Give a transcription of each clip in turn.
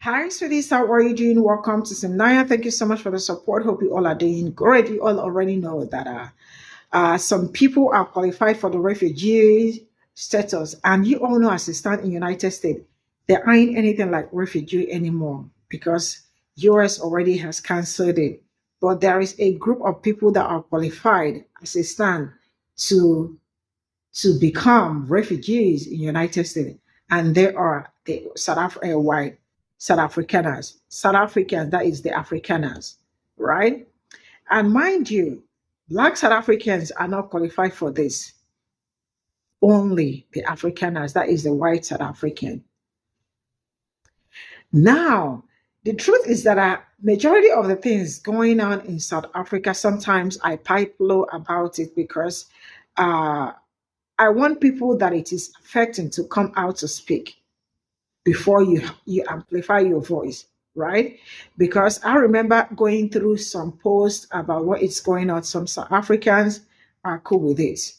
Hi, sweeties. How are you doing? Welcome to Simnaya. Thank you so much for the support. Hope you all are doing great. You all already know that some people are qualified for the refugee status, and you all know as it stand in United States, there ain't anything like refugee anymore because US already has cancelled it. But there is a group of people that are qualified as it stand to become refugees in United States, and they are the white South Africaners, South Africans. That is the Afrikaners, right? And mind you, Black South Africans are not qualified for this. Only the Afrikaners, that is the white South African. Now, the truth is that a majority of the things going on in South Africa, sometimes I pipe low about it because uh, I want people that it is affecting to come out to speak before you amplify your voice, right? Because I remember going through some posts about what is going on. Some South Africans are cool with it.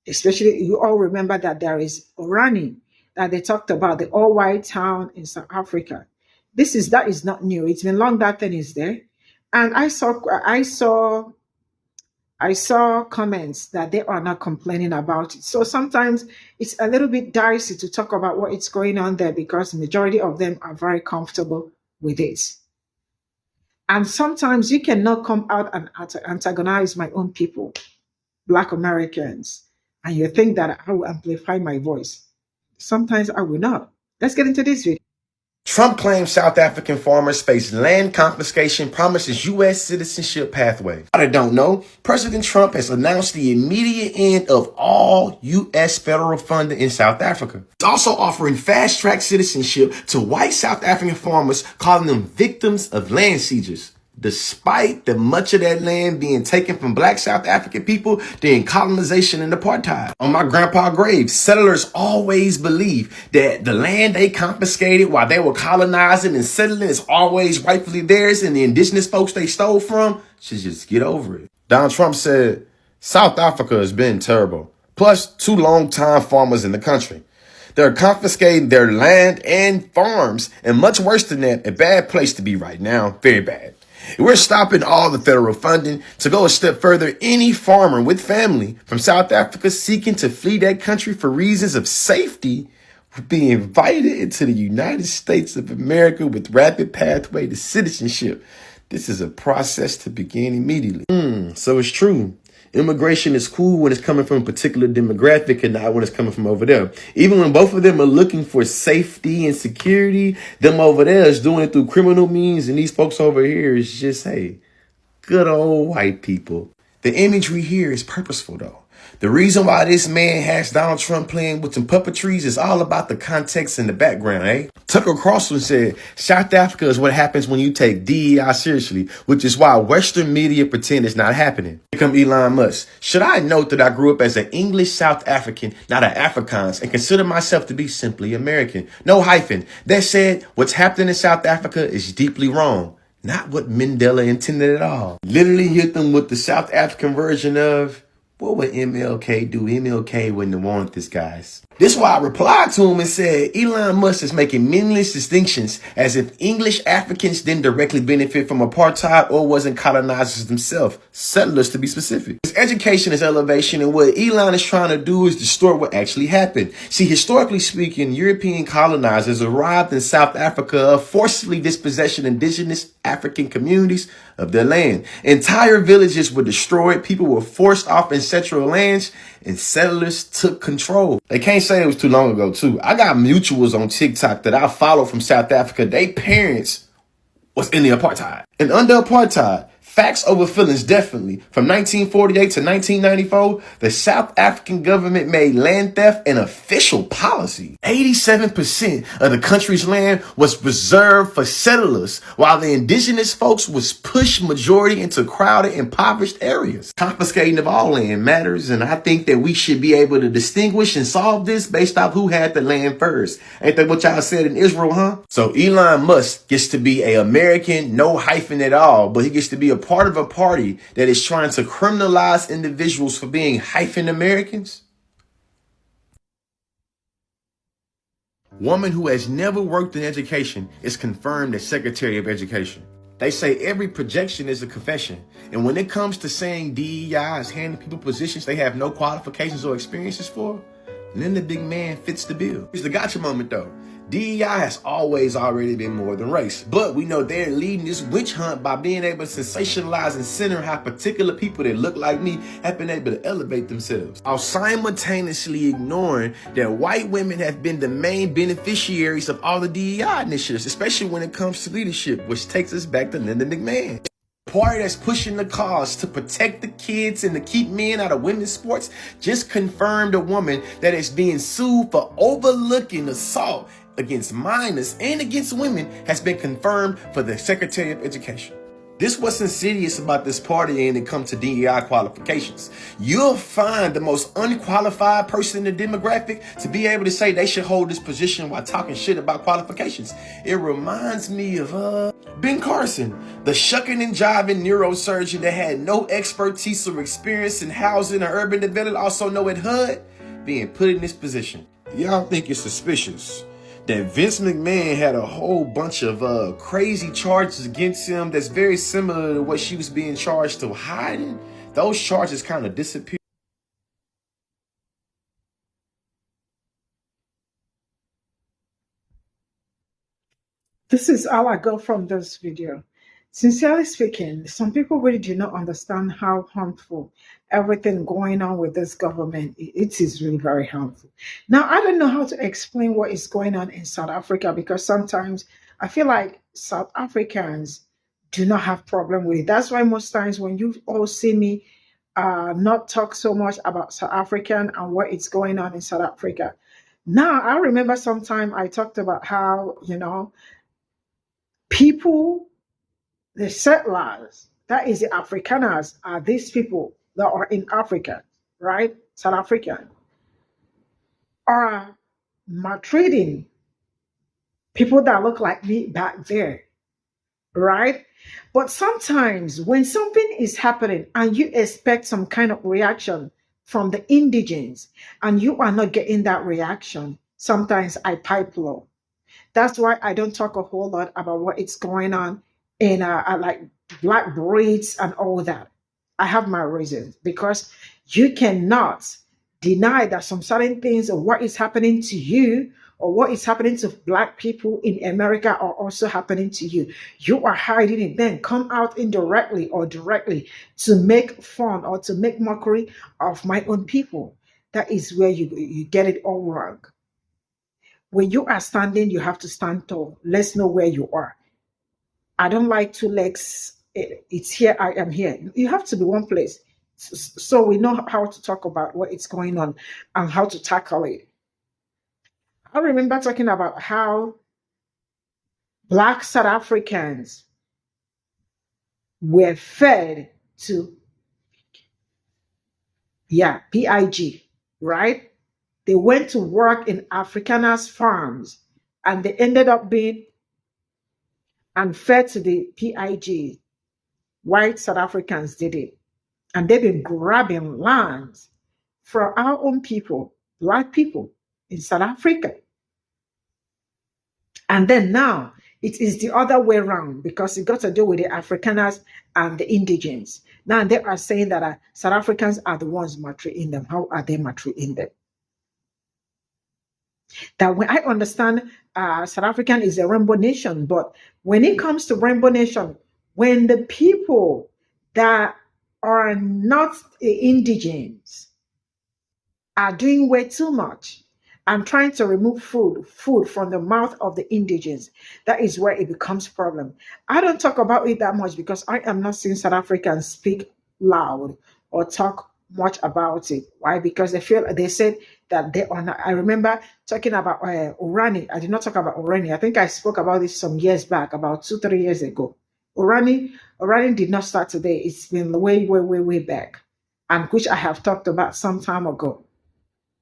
Especially, you all remember that there is Orani that they talked about, the all-white town in South Africa. That is not new. It's been long that thing is there. And I saw comments that they are not complaining about it. So sometimes it's a little bit dicey to talk about what is going on there because the majority of them are very comfortable with it. And sometimes you cannot come out and antagonize my own people, Black Americans, and you think that I will amplify my voice. Sometimes I will not. Let's get into this video. Trump claims South African farmers face land confiscation, promises U.S. citizenship pathway. I don't know. President Trump has announced the immediate end of all U.S. federal funding in South Africa. He's also offering fast-track citizenship to white South African farmers, calling them victims of land seizures. Despite the much of that land being taken from black South African people during colonization and apartheid. On my grandpa's grave, settlers always believed that the land they confiscated while they were colonizing and settling is always rightfully theirs, and the indigenous folks they stole from should just get over it. Donald Trump said, South Africa has been terrible, plus 2 long-time farmers in the country. They're confiscating their land and farms, and much worse than that, a bad place to be right now, very bad. We're stopping all the federal funding. To go a step further, any farmer with family from South Africa seeking to flee that country for reasons of safety will be invited into the United States of America with rapid pathway to citizenship. This is a process to begin immediately. So it's true. Immigration is cool when it's coming from a particular demographic and not when it's coming from over there. Even when both of them are looking for safety and security, them over there is doing it through criminal means, and these folks over here is just, hey, good old white people. The imagery here is purposeful, though. The reason why this man has Donald Trump playing with some puppetries is all about the context and the background, eh? Tucker Carlson said, South Africa is what happens when you take DEI seriously, which is why Western media pretend it's not happening. Here come Elon Musk. Should I note that I grew up as an English South African, not an Afrikaans, and consider myself to be simply American? No hyphen. That said, what's happening in South Africa is deeply wrong. Not what Mandela intended at all. Literally hit them with the South African version of, what would MLK do? MLK wouldn't have wanted this, guys. This is why I replied to him and said, Elon Musk is making meaningless distinctions as if English Africans didn't directly benefit from apartheid or wasn't colonizers themselves, settlers to be specific. His education is elevation, and what Elon is trying to do is distort what actually happened. See, historically speaking, European colonizers arrived in South Africa, forcibly dispossessing indigenous African communities of their land. Entire villages were destroyed, people were forced off ancestral lands, and settlers took control. They can't say it was too long ago, too. I got mutuals on TikTok that I follow from South Africa. They parents was in the apartheid. And under apartheid, facts over feelings definitely. From 1948 to 1994, the South African government made land theft an official policy. 87% of the country's land was reserved for settlers, while the indigenous folks was pushed majority into crowded, impoverished areas. Confiscating of all land matters, and I think that we should be able to distinguish and solve this based off who had the land first. Ain't that what y'all said in Israel, huh? So Elon Musk gets to be an American, no hyphen at all, but he gets to be a part of a party that is trying to criminalize individuals for being hyphen Americans? Woman who has never worked in education is confirmed as Secretary of Education. They say every projection is a confession. And when it comes to saying DEI is handing people positions they have no qualifications or experiences for, then the big man fits the bill. Here's the gotcha moment though. DEI has always already been more than race, but we know they're leading this witch hunt by being able to sensationalize and center how particular people that look like me have been able to elevate themselves, while simultaneously ignoring that white women have been the main beneficiaries of all the DEI initiatives, especially when it comes to leadership, which takes us back to Linda McMahon. Party that's pushing the cause to protect the kids and to keep men out of women's sports just confirmed a woman that is being sued for overlooking assault against minors and against women has been confirmed for the Secretary of Education. This what's insidious about this party and it comes to DEI qualifications. You'll find the most unqualified person in the demographic to be able to say they should hold this position while talking shit about qualifications. It reminds me of Ben Carson, the shucking and jiving neurosurgeon that had no expertise or experience in housing or urban development, also known as HUD, being put in this position. Y'all think it's suspicious that Vince McMahon had a whole bunch of crazy charges against him that's very similar to what she was being charged to hiding? Those charges kind of disappeared. This is all I got from this video. Sincerely speaking, some people really do not understand how harmful everything going on with this government. It is really very harmful. Now, I don't know how to explain what is going on in South Africa because sometimes I feel like South Africans do not have problem with it. That's why most times when you all see me not talk so much about South African and what is going on in South Africa. Now, I remember sometime I talked about how, people, the settlers, that is the Afrikaners, are these people that are in Africa, right? South African, are maltreating people that look like me back there, right? But sometimes when something is happening and you expect some kind of reaction from the indigents and you are not getting that reaction, sometimes I pipe low. That's why I don't talk a whole lot about what is going on in like black breeds and all that. I have my reasons because you cannot deny that some certain things or what is happening to you or what is happening to black people in America are also happening to you. You are hiding it. Then come out indirectly or directly to make fun or to make mockery of my own people. That is where you get it all wrong. When you are standing, you have to stand tall. Let's know where you are. I don't like two legs. It's here, I am here. You have to be one place. So we know how to talk about what is going on and how to tackle it. I remember talking about how Black South Africans were fed to, PIG, right? They went to work in Afrikaners' farms and they ended up being and fed to the PIG. White South Africans did it. And they've been grabbing lands from our own people, black people in South Africa. And then now it is the other way around because it got to do with the Afrikaners and the indigents. Now they are saying that South Africans are the ones maltreating them. How are they maltreating them? That when I understand South African is a rainbow nation, but when it comes to rainbow nation, when the people that are not indigenous are doing way too much and trying to remove food from the mouth of the indigenous, that is where it becomes a problem. I don't talk about it that much because I am not seeing South Africans speak loud or talk much about it. Why? Because they said that they are not. I remember talking about Orani. I did not talk about Orani. I think I spoke about this some years back, about 2-3 years ago. Orani did not start today. It's been way back, and which I have talked about some time ago,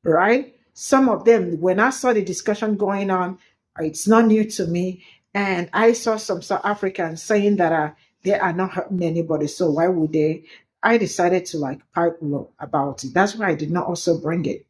right? Some of them, when I saw the discussion going on, it's not new to me, and I saw some South Africans saying that they are not hurting anybody, so why would they? I decided to pipe low about it. That's why I did not also bring it.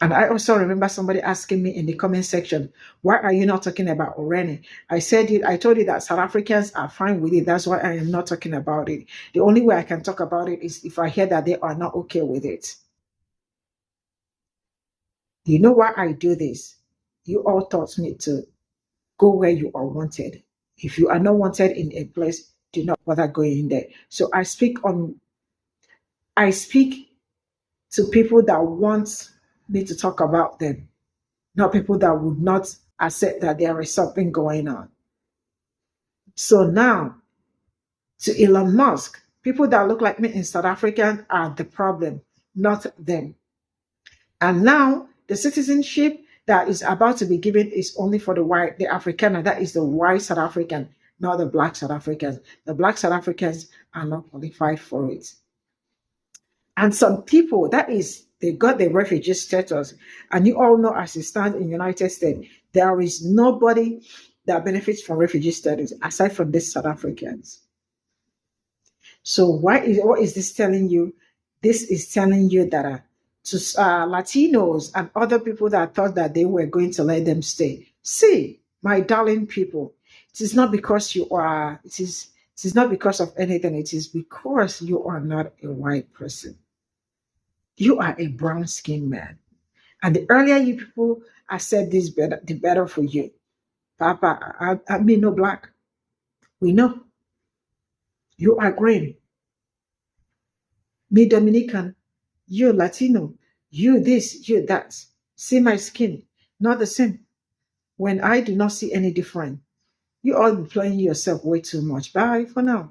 And I also remember somebody asking me in the comment section, why are you not talking about Orene? I said it, I told you that South Africans are fine with it. That's why I am not talking about it. The only way I can talk about it is if I hear that they are not okay with it. You know why I do this? You all taught me to go where you are wanted. If you are not wanted in a place, do not bother going there. So I speak to people that want me to talk about them, not people that would not accept that there is something going on. So now, to Elon Musk, people that look like me in South Africa are the problem, not them. And now, the citizenship that is about to be given is only for the white, the Afrikaner, that is the white South African, not the black South Africans. The black South Africans are not qualified for it. And some people, that is, they got the refugee status. And you all know, as it stands in the United States, there is nobody that benefits from refugee status aside from these South Africans. So what is this telling you? This is telling you that to Latinos and other people that thought that they were going to let them stay. See, my darling people, it is not because you are, it is not because of anything. It is because you are not a white person. You are a brown skinned man. And the earlier you people accept this better, the better for you. Papa, I mean no black. We know. You are green. Me Dominican. You Latino. You this, you that. See my skin. Not the same. When I do not see any difference. You all be playing yourself way too much. Bye for now.